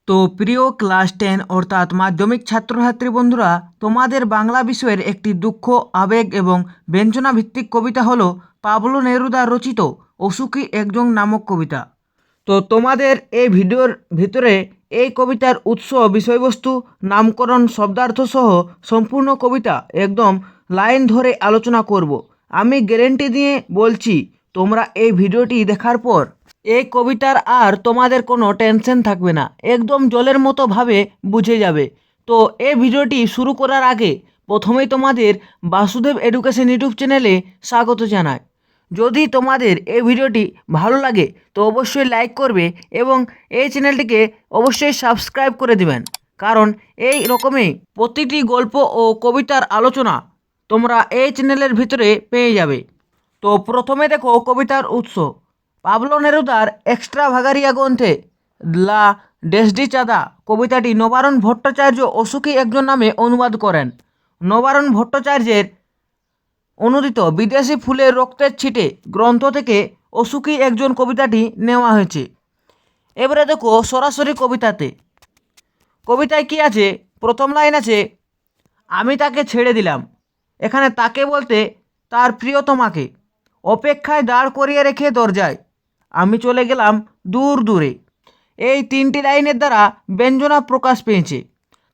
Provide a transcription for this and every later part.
তো প্রিয় ক্লাস 10 অর্থাৎ মাধ্যমিক ছাত্রছাত্রী বন্ধুরা, তোমাদের বাংলা বিষয়ের একটি দুঃখ, আবেগ এবং ব্যঞ্জনা ভিত্তিক কবিতা হলো পাবলো নেরুদা রচিত অসুখী একজন নামক কবিতা। তো তোমাদের এই ভিডিওর ভিতরে এই কবিতার উৎস, বিষয়বস্তু, নামকরণ, শব্দার্থ সহ সম্পূর্ণ কবিতা একদম লাইন ধরে আলোচনা করব। আমি গ্যারেন্টি দিয়ে বলছি, তোমরা এই ভিডিওটি দেখার পর এই কবিতার আর তোমাদের কোনো টেনশন থাকবে না, একদম জলের মতো ভাবে বুঝে যাবে। তো এই ভিডিওটি শুরু করার আগে প্রথমেই তোমাদের বাসুদেব এডুকেশন ইউটিউব চ্যানেলে স্বাগত জানাই। যদি তোমাদের এই ভিডিওটি ভালো লাগে তো অবশ্যই লাইক করবে এবং এই চ্যানেলটিকে অবশ্যই সাবস্ক্রাইব করে দিবেন, কারণ এই রকমই প্রতিটি গল্প ও কবিতার আলোচনা তোমরা এই চ্যানেলের ভিতরে পেয়ে যাবে। তো প্রথমে দেখো কবিতার উৎস। পাবলো নেরুদার এক্সট্রাভাগারিয়া গ্রন্থে লা ডেসডি চাঁদা কবিতাটি নবারুণ ভট্টাচার্য অসুখী একজন নামে অনুবাদ করেন। নবারুণ ভট্টাচার্যের অনুদিত বিদেশি ফুলের রক্তের ছিটে গ্রন্থ থেকে অসুখী একজন কবিতাটি নেওয়া হয়েছে। এবারে দেখো সরাসরি কবিতাতে। কবিতায় কি আছে? প্রথম লাইন আছে, আমি তাকে ছেড়ে দিলাম। এখানে তাকে বলতে তার প্রিয়তমাকে অপেক্ষায় দাঁড় করিয়ে রেখে দরজায় আমি চলে গেলাম দূর দূরে। এই তিনটি লাইনের দ্বারা ব্যঞ্জনা প্রকাশ পেয়েছে।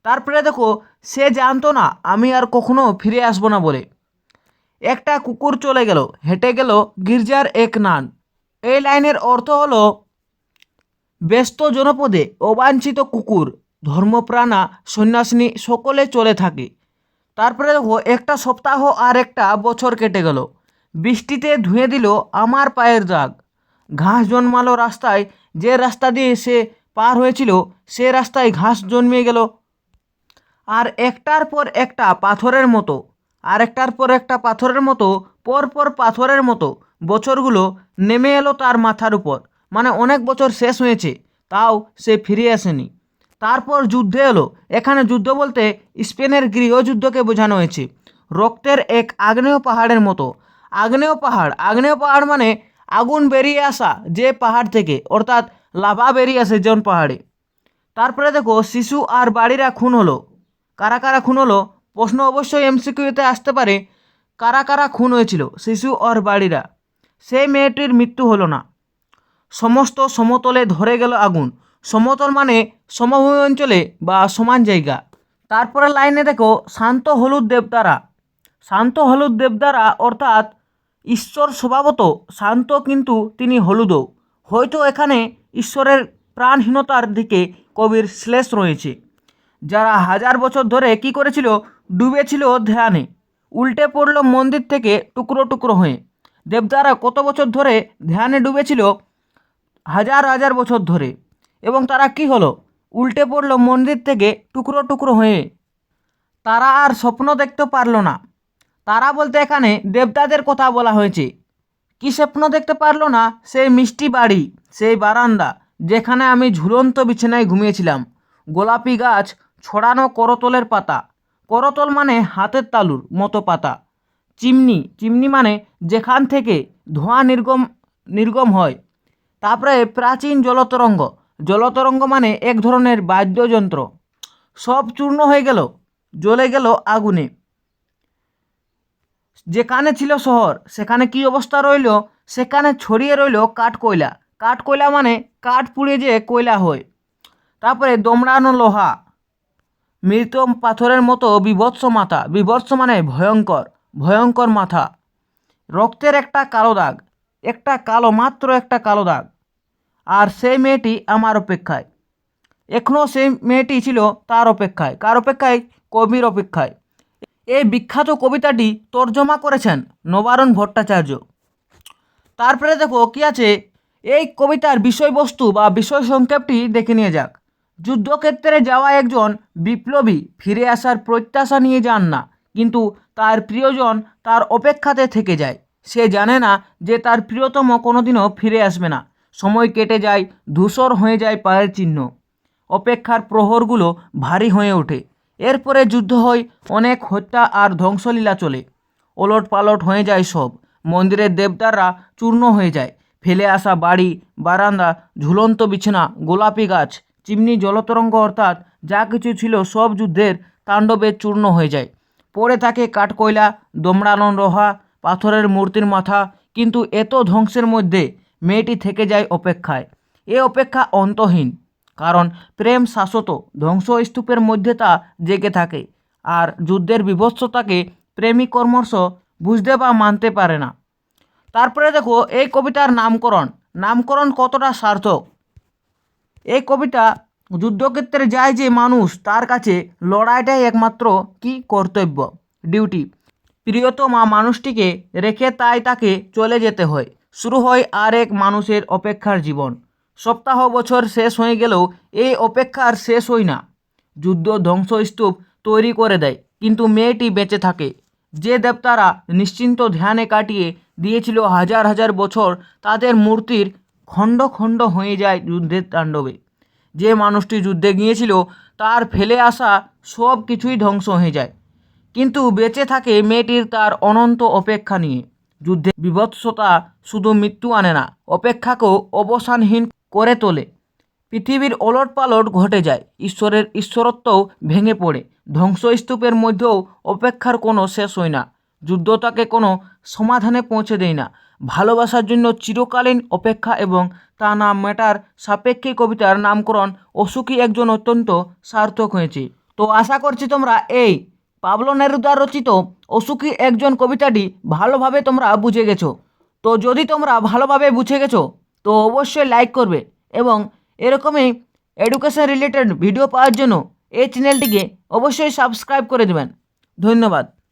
তারপরে দেখো, সে জানতো না আমি আর কখনো ফিরে আসবো না বলে। একটা কুকুর চলে গেল, হেঁটে গেল গির্জার এক নান। এই লাইনের অর্থ হলো, ব্যস্ত জনপদে অবাঞ্ছিত কুকুর, ধর্মপ্রাণা, সন্ন্যাসিনী সকলে চলে থাকে। তারপরে দেখো, একটা সপ্তাহ আর একটা বছর কেটে গেল। বৃষ্টিতে ধুয়ে দিল আমার পায়ের দাগ। ঘাস জন্মালো রাস্তায়, যে রাস্তা দিয়ে সে পার হয়েছিল সে রাস্তায় ঘাস জন্মিয়ে গেল। আর একটার পর একটা পাথরের মতো, আর একটার পর একটা পাথরের মতো, পরপর পাথরের মতো বছরগুলো নেমে এলো তার মাথার উপর। মানে অনেক বছর শেষ হয়েছে, তাও সে ফিরে আসেনি। তারপর যুদ্ধে এলো। এখানে যুদ্ধ বলতে স্পেনের গৃহযুদ্ধকে বোঝানো হয়েছে। রক্তের এক আগ্নেয় পাহাড়ের মতো। আগ্নেয় পাহাড়, আগ্নেয় পাহাড় মানে আগুন বেরিয়ে আসা যে পাহাড় থেকে, অর্থাৎ লাভা বেরিয়ে আসে যেমন পাহাড়ে। তারপরে দেখো, শিশু আর বাড়িরা খুন হলো। কারা কারা খুন হলো? প্রশ্ন অবশ্যই এমসিকিউতে আসতে পারে, কারা কারা খুন হয়েছিল? শিশু আর বাড়িরা। সেই মেয়েটির মৃত্যু হলো না। সমস্ত সমতলে ধরে গেল আগুন। সমতল মানে সমভূমি অঞ্চলে বা সমান জায়গা। তারপরে লাইনে দেখো, শান্ত হলুদ দেবতারা। শান্ত হলুদ দেবতারা অর্থাৎ ঈশ্বর স্বভাবত শান্ত, কিন্তু তিনি হলুদও। হয়তো এখানে ঈশ্বরের প্রাণহীনতার দিকে কবির শ্লেষ রয়েছে। যারা হাজার বছর ধরে কি করেছিল? ডুবেছিল ধ্যানে, উল্টে পড়ল মন্দির থেকে টুকরো টুকরো হয়ে। দেবতারা কত বছর ধরে ধ্যানে ডুবেছিল? হাজার হাজার বছর ধরে। এবং তারা কি হলো? উল্টে পড়ল মন্দির থেকে টুকরো টুকরো হয়ে। তারা আর স্বপ্ন দেখতে পারল না। তারা বলতে এখানে দেবতাদের কথা বলা হয়েছে। কি স্বপ্ন দেখতে পারলো না? সেই মিষ্টি বাড়ি, সেই বারান্দা যেখানে আমি ঝুলন্ত বিছানায় ঘুমিয়েছিলাম। গোলাপি গাছ, ছড়ানো করতলের পাতা। করতল মানে হাতের তালুর মতো পাতা। চিমনি, চিমনি মানে যেখান থেকে ধোঁয়া নির্গম হয়। তারপরে প্রাচীন জলতরঙ্গ। জলতরঙ্গ মানে এক ধরনের বাদ্যযন্ত্র। সব চূর্ণ হয়ে গেল, জ্বলে গেল আগুনে। যেখানে ছিল শহর সেখানে কি অবস্থা রইল? সেখানে ছড়িয়ে রইল কাঠকয়লা। কাঠকয়লা মানে কাঠ পুড়ে যে কয়লা হয়। তারপরে দমড়ানো লোহা, মৃত পাথরের মতো বীভৎস মাথা। বীভৎস মানে ভয়ঙ্কর, ভয়ঙ্কর মাথা। রক্তের একটা কালো দাগ, একটা কালো, মাত্র একটা কালো দাগ। আর সেই মেয়েটি আমার অপেক্ষায়। এখনও সেই মেয়েটি ছিল তার অপেক্ষায়। কার অপেক্ষায়? কবির অপেক্ষায়। এই বিখ্যাত কবিতাটি তর্জমা করেছেন নবারুণ ভট্টাচার্য। তারপরে দেখো কি আছে, এই কবিতার বিষয়বস্তু বা বিষয় সংক্ষেপটি দেখে নিয়ে যাক। যুদ্ধক্ষেত্রে যাওয়া একজন বিপ্লবী ফিরে আসার প্রত্যাশা নিয়ে যান না, কিন্তু তার প্রিয়জন তার অপেক্ষাতে থেকে যায়। সে জানে না যে তার প্রিয়তম কোনোদিনও ফিরে আসবে না। সময় কেটে যায়, ধূসর হয়ে যায় পায়ের চিহ্ন। অপেক্ষার প্রহরগুলো ভারী হয়ে ওঠে। এরপরে যুদ্ধ হয়, অনেক হত্যা আর ধ্বংসলীলা চলে। ওলট পালট হয়ে যায় সব। মন্দিরের দেবতারা চূর্ণ হয়ে যায়। ফেলে আসা বাড়ি, বারান্দা, ঝুলন্ত বিছানা, গোলাপি গাছ, চিমনি জলতরঙ্গ অর্থাৎ যা কিছু ছিল সব যুদ্ধের তাণ্ডবে চূর্ণ হয়ে যায়। পড়ে থাকে কাঠকয়লা, দমড়ানো লোহা, পাথরের মূর্তির মাথা, কিন্তু এত ধ্বংসের মধ্যে মেয়েটি থেকে যায় অপেক্ষায়। এ অপেক্ষা অন্তহীন, কারণ প্রেম শাশ্বত। ধ্বংসস্তূপের মধ্যে তা জেগে থাকে, আর যুদ্ধের বিভৎসতাকে প্রেমিক কর্মশ বুঝতে বা মানতে পারে না। তারপরে দেখো এই কবিতার নামকরণ কতটা সার্থক। এই কবিতা যুদ্ধক্ষেত্রে যায় যে মানুষ, তার কাছে লড়াইটাই একমাত্র কি কর্তব্য, ডিউটি। প্রিয়তমা মানুষটিকে রেখে তাই তাকে চলে যেতে হয়। শুরু হয় আর এক মানুষের অপেক্ষার জীবন। সপ্তাহ বছর শেষ হয়ে গেলেও এই অপেক্ষার শেষ হয় না। যুদ্ধ ধ্বংসস্তূপ তৈরি করে দেয়, কিন্তু মেয়েটি বেঁচে থাকে। যে দেবতারা নিশ্চিন্ত ধ্যানে কাটিয়ে দিয়েছিল হাজার হাজার বছর, তাদের মূর্তির খণ্ড খণ্ড হয়ে যায় যুদ্ধের তাণ্ডবে। যে মানুষটি যুদ্ধে গিয়েছিল, তার ফেলে আসা সব কিছুই ধ্বংস হয়ে যায়, কিন্তু বেঁচে থাকে মেয়েটির তার অনন্ত অপেক্ষা নিয়ে। যুদ্ধের বিভৎসতা শুধু মৃত্যু আনে না, অপেক্ষাকেও অবসানহীন করে তোলে। পৃথিবীর ওলটপালট ঘটে যায়, ঈশ্বরের ঈশ্বরত্বও ভেঙে পড়ে। ধ্বংসস্তূপের মধ্যেও অপেক্ষার কোনো শেষ হয় না। যুদ্ধ তাকে কোনো সমাধানে পৌঁছে দেয় না। ভালোবাসার জন্য চিরকালীন অপেক্ষা এবং তা না মেটার সাপেক্ষে কবিতার নামকরণ অসুখী একজন অত্যন্ত সার্থক হয়েছে। তো আশা করছি তোমরা এই পাবলো নেরুদার রচিত অসুখী একজন কবিতাটি ভালোভাবে তোমরা বুঝে গেছো। তো যদি তোমরা ভালোভাবে বুঝে গেছো, তো অবশ্যই লাইক করবে এবং এরকমই এডুকেশন রিলেটেড ভিডিও পাওয়ার জন্য এই চ্যানেলটিকে অবশ্যই সাবস্ক্রাইব করে দেবেন। ধন্যবাদ।